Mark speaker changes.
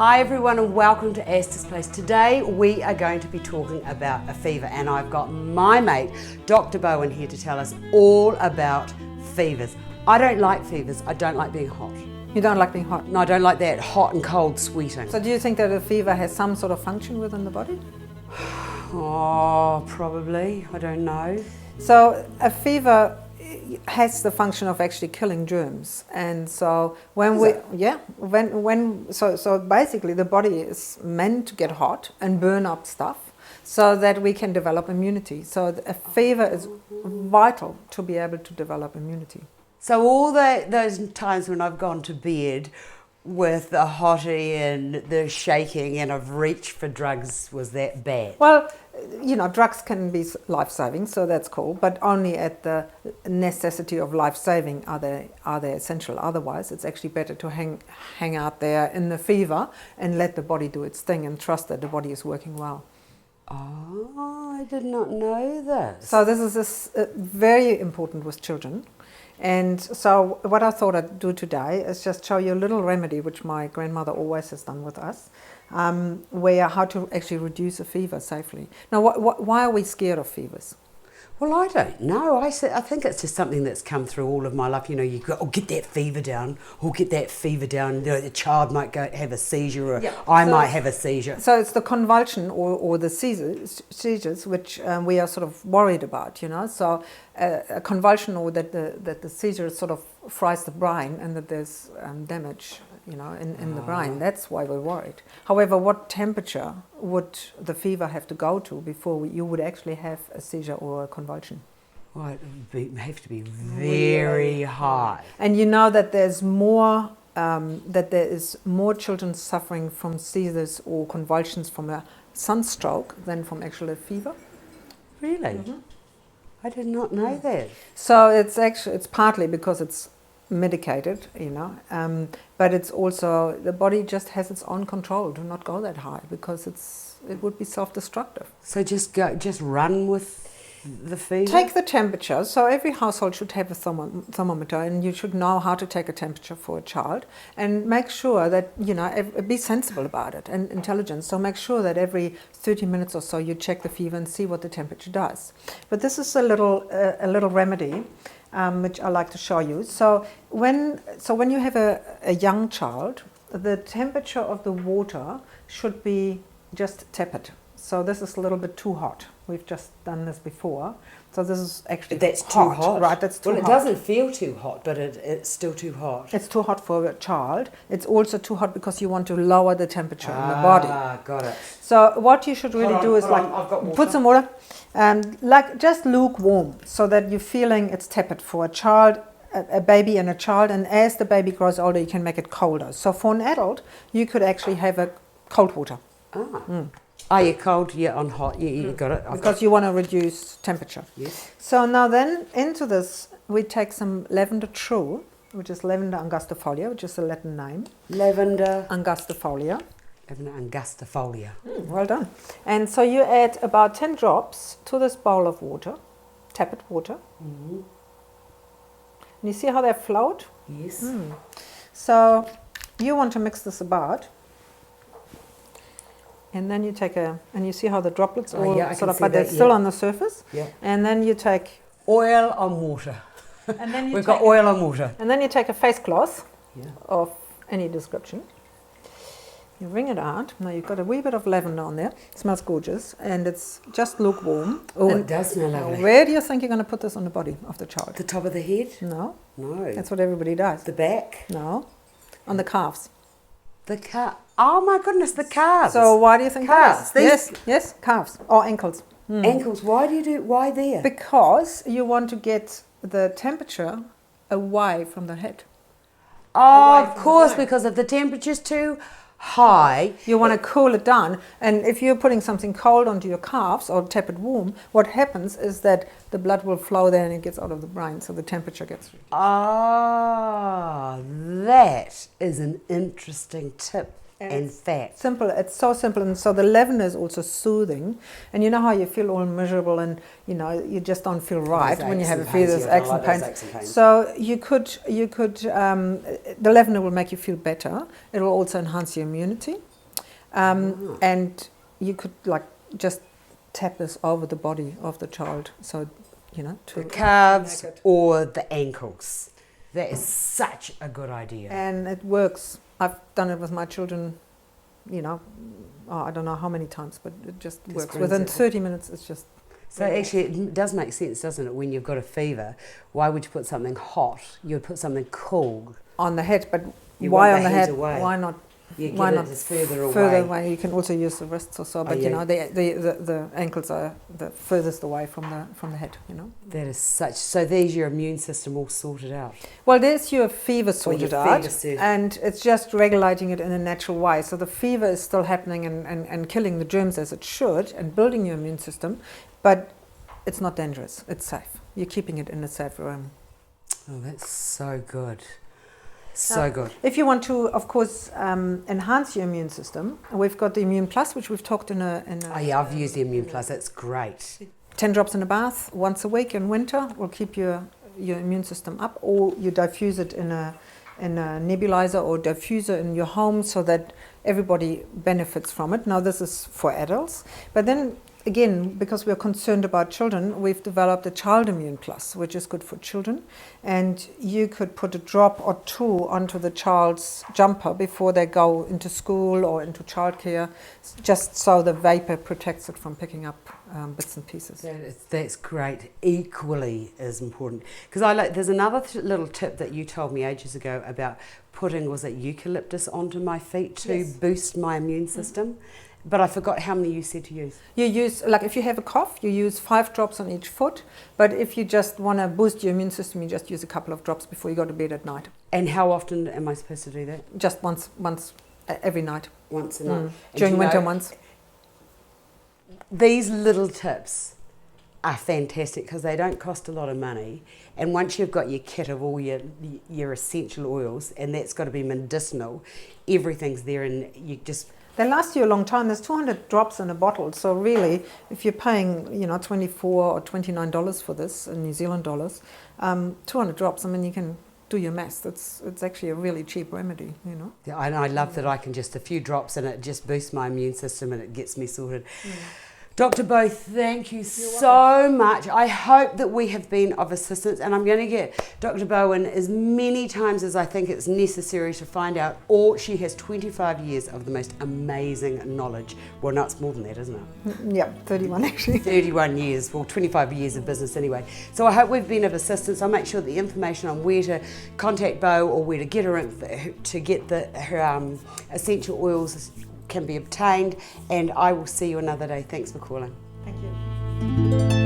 Speaker 1: Hi everyone and welcome to Astar's Place. Today we are going to be talking about a fever and I've got my mate Dr. Bowen here to tell us all about fevers. I don't like fevers, I don't like being hot.
Speaker 2: You don't like being hot?
Speaker 1: No, I don't like that hot and cold sweating.
Speaker 2: So do you think that a fever has some sort of function within the body?
Speaker 1: Oh, probably, I don't know.
Speaker 2: So a fever has the function of actually killing germs, and so when so basically the body is meant to get hot and burn up stuff so that we can develop immunity. So a fever is vital to be able to develop immunity.
Speaker 1: So all those times when I've gone to bed with the hottie and the shaking and I've reached for drugs, was that bad?
Speaker 2: Well, you know, drugs can be life-saving, so that's cool, but only at the necessity of life-saving are they essential. Otherwise, it's actually better to hang out there in the fever and let the body do its thing and trust that the body is working well.
Speaker 1: Oh, I did not know this.
Speaker 2: So this is very important with children. And so what I thought I'd do today is just show you a little remedy which my grandmother always has done with us, how to actually reduce a fever safely. Now, why are we scared of fevers?
Speaker 1: Well, I don't know. I think it's just something that's come through all of my life. You know, you go, get that fever down, or get that fever down. You know, the child might have a seizure, or I might have a seizure.
Speaker 2: So it's the convulsion or the seizures which we are sort of worried about, you know. So a convulsion or that the seizure sort of fries the brain and that there's damage, you know, in the brain. That's why we're worried. However, what temperature would the fever have to go to before you would actually have a seizure or a convulsion?
Speaker 1: Well, it would have to be very high.
Speaker 2: And you know that there's more, that there is more children suffering from seizures or convulsions from a sunstroke than from actual fever.
Speaker 1: Really? Mm-hmm. I did not know that.
Speaker 2: So it's partly because it's medicated, you know, but it's also the body just has its own control to not go that high because it would be self-destructive.
Speaker 1: So just run with the fever? Take
Speaker 2: the temperature. So every household should have a thermometer, and you should know how to take a temperature for a child, and make sure that, you know, be sensible about it and intelligent. So make sure that every 30 minutes or so you check the fever and see what the temperature does. But this is a little remedy which I like to show you. So when you have a young child, the temperature of the water should be just tepid. So this is a little bit too hot. We've just done this before. So this is actually
Speaker 1: too hot.
Speaker 2: Right, that's too hot.
Speaker 1: Well, it doesn't feel too hot, but it's still too hot.
Speaker 2: It's too hot for a child. It's also too hot because you want to lower the temperature in the body.
Speaker 1: Ah, got it.
Speaker 2: So what you should really do is put some water, like just lukewarm, so that you're feeling it's tepid for a child, a baby and a child, and as the baby grows older, you can make it colder. So for an adult, you could actually have a cold water.
Speaker 1: Are you cold? Yeah, on hot. Yeah, you got it.
Speaker 2: Because you want to reduce temperature.
Speaker 1: Yes.
Speaker 2: So now then, into this, we take some lavender true, which is lavender angustifolia, which is the Latin name.
Speaker 1: Lavender
Speaker 2: angustifolia.
Speaker 1: Lavender angustifolia.
Speaker 2: Well done. And so you add about 10 drops to this bowl of water, tepid water. Mm-hmm. And you see how they float?
Speaker 1: Yes.
Speaker 2: So you want to mix this about. And then you take and you see how the droplets but they're still on the surface.
Speaker 1: Yeah.
Speaker 2: And then you take
Speaker 1: oil on water.
Speaker 2: And then
Speaker 1: we've got oil on water.
Speaker 2: And then you take a face cloth of any description. You wring it out. Now you've got a wee bit of lavender on there. It smells gorgeous, and it's just lukewarm.
Speaker 1: Oh, it does smell lovely.
Speaker 2: Where do you think you're going to put this on the body of the child?
Speaker 1: The top of the head?
Speaker 2: No.
Speaker 1: No.
Speaker 2: That's what everybody does.
Speaker 1: The back?
Speaker 2: No. On the calves.
Speaker 1: The calf. Oh my goodness, the calves.
Speaker 2: So why do you think
Speaker 1: calves?
Speaker 2: That is? Yes, calves or ankles.
Speaker 1: Ankles. Why there?
Speaker 2: Because you want to get the temperature away from the head.
Speaker 1: Oh, of course, because if the temperature's too high,
Speaker 2: you want to cool it down. And if you're putting something cold onto your calves or tepid warm, what happens is that the blood will flow there and it gets out of the brain, so the temperature gets reduced.
Speaker 1: Ah, that is an interesting tip. and fat.
Speaker 2: Simple. It's so simple, and so the lavender is also soothing. And you know how you feel all miserable, and you know you just don't feel right when you have a fever, those aches and pains. So you could the lavender will make you feel better. It will also enhance your immunity. And you could like just tap this over the body of the child, so
Speaker 1: the calves or the ankles. That is such a good idea.
Speaker 2: And it works. I've done it with my children, I don't know how many times, but it just works. Within 30 minutes, it's just...
Speaker 1: So actually, it does make sense, doesn't it? When you've got a fever, why would you put something hot? You would put something cool
Speaker 2: on the head, but
Speaker 1: you
Speaker 2: why on the
Speaker 1: head
Speaker 2: head?
Speaker 1: away.
Speaker 2: Why not?
Speaker 1: Why not further away?
Speaker 2: Further away. You can also use the wrists or so, but the ankles are the furthest away from the head.
Speaker 1: That is such. So there's your immune system all sorted out.
Speaker 2: Well, there's your fever sorted out,
Speaker 1: fever
Speaker 2: and it's just regulating it in a natural way. So the fever is still happening and killing the germs as it should, and building your immune system, but it's not dangerous. It's safe. You're keeping it in a safe room.
Speaker 1: Oh, that's so good. So good.
Speaker 2: If you want to, of course, enhance your immune system, we've got the Immune Plus, which we've talked in a
Speaker 1: oh yeah, I've used the Immune Plus. That's great.
Speaker 2: 10 drops in a bath once a week in winter will keep your immune system up, or you diffuse it in a nebulizer or diffuser in your home so that everybody benefits from it. Now this is for adults, but then again, because we're concerned about children, we've developed a Child Immune Plus, which is good for children. And you could put a drop or two onto the child's jumper before they go into school or into childcare, just so the vapor protects it from picking up bits and pieces.
Speaker 1: That's great. Equally as important. Because there's another little tip that you told me ages ago about putting, was it eucalyptus onto my feet to boost my immune system? But I forgot how many you said to use. You
Speaker 2: use, like if you have a cough, you use 5 drops on each foot. But if you just want to boost your immune system, you just use a couple of drops before you go to bed at night.
Speaker 1: And how often am I supposed to do that?
Speaker 2: Just once every night.
Speaker 1: Once a night.
Speaker 2: During winter once.
Speaker 1: These little tips are fantastic because they don't cost a lot of money. And once you've got your kit of all your essential oils, and that's got to be medicinal, everything's there, and you just...
Speaker 2: They last you a long time. There's 200 drops in a bottle. So really, if you're paying, $24 or $29 for this in New Zealand dollars, 200 drops, I mean, you can do your maths. It's actually a really cheap remedy,
Speaker 1: Yeah, and I love that I can just a few drops and it just boosts my immune system and it gets me sorted. Dr. Bo, thank you so much. I hope that we have been of assistance, and I'm going to get Dr. Bowen as many times as I think it's necessary to find out all. She has 25 years of the most amazing knowledge. Well, no, it's more than that, isn't it?
Speaker 2: Yeah, 31 actually.
Speaker 1: 31 years, well, 25 years of business anyway. So I hope we've been of assistance. I'll make sure the information on where to contact Bo or where to get her to get her essential oils can be obtained, and I will see you another day. Thanks for calling.
Speaker 2: Thank you.